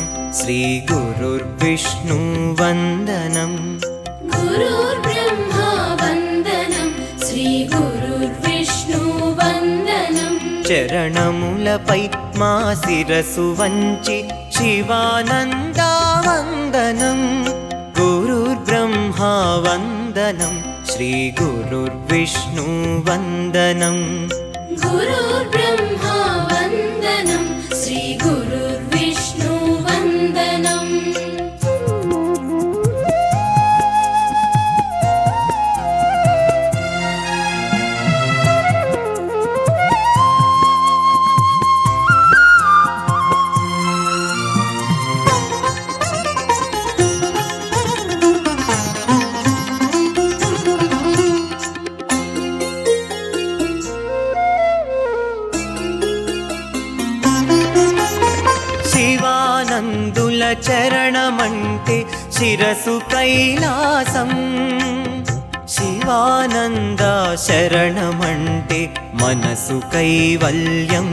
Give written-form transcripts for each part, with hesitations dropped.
वन्दनं श्रीगुरुर्विष्णु वन्दनं गुरुर्ब्रह्मा वन्दनं श्रीगुरुर्विष्णु वन्दनं चरणमुलपै मा शिरसु वंचि शिवानन्दा वन्दनं गुरुर्ब्रह्मा वन्दनं श्रीगुरुर्विष्णु वन्दनं गुरुर्ब्रह्मा वन्दनं श्रीगुरुर्विष्णु वन्दनं శివానందుల చరణమంటే శిరసు కైలాసం శివానంద శరణమంటే మనసు కైవల్యం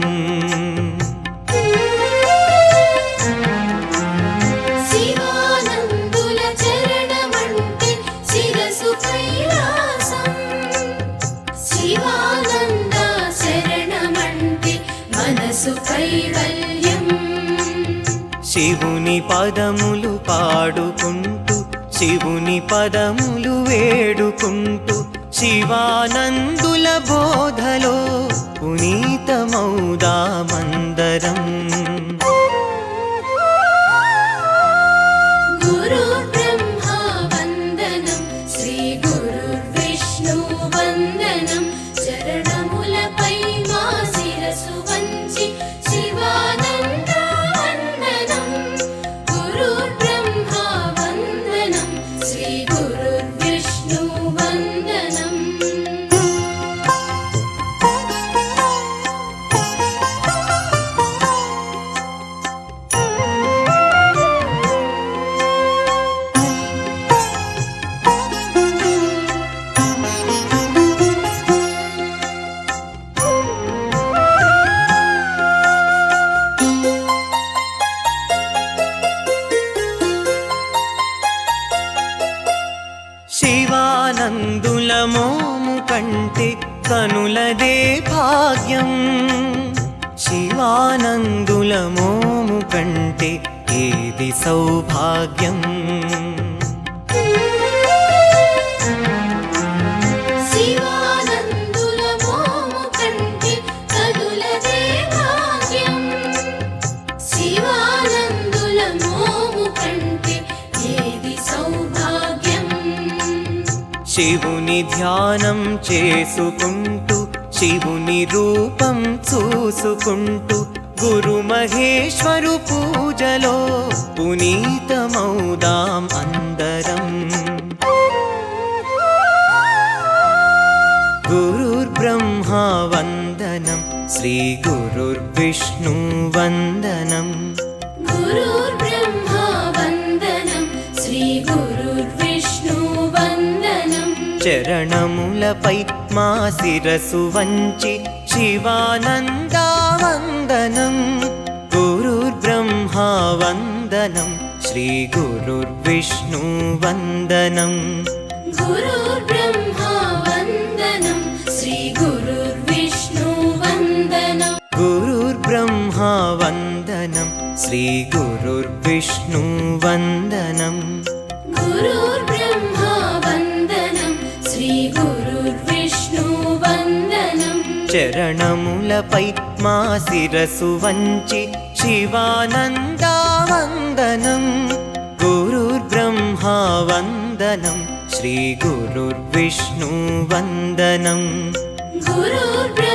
శివానందుల చరణమంటే శిరసు కైలాసం శివానంద శరణమంటే మనసు కైవల్యం శివుని పదములు పాడుకుంటూ శివుని పదములు వేడుకుంటూ శివానందుల బోధలో పునీతమౌదామందరం गुरुर्ब्रह्मा वन्दनं श्रीगुरुर्विष्णु वन्दनं चरणमुलपै मा शिरसु वंचि शिवानन्दा वन्दनं गुरुर्ब्रह्मा वन्दनं श्रीगुरुर्विष्णु वन्दनं శివానందుల మోము కంటే కనులదే భాగ్యం శివానందుల మోము కంటే ఏది సౌభాగ్యం శివానందుల మోము కంటే కనులదే భాగ్యం శివానందుల మోము కంటే ఏది సౌభాగ్యం శివుని ధ్యానం చేసుకుంటూ శివుని రూపం చూసుకుంటూ గురు మహేశ్వరు పూజలో పునీతమౌదాం అందరం గురుర్బ్రహ్మా వందనం శ్రీగురుర్విష్ణు వందనం गुरुर्ब्रह्मा वन्दनं श्रीगुरुर्विष्णु वन्दनं చరణములపై మా శిరసు వంచి శివానందా వందనం గురుర్బ్రహ్మా వందనం శ్రీగురుర్విష్ణు వందనం गुरुर्ब्रह्मा वन्दनं श्रीगुरुर्विष्णु वन्दनं గురుర్బ్రహ్మా వందనం శ్రీగురుర్విష్ణు వందనం गुरुर्ब्रह्मा वन्दनं श्रीगुरुर्विष्णु वन्दनं చరణములపై మా శిరసు వంచి శివానందా వందనం గురుర్బ్రహ్మా వందనం శ్రీగురుర్విష్ణు వందనం गुरुर्ब्रह्मा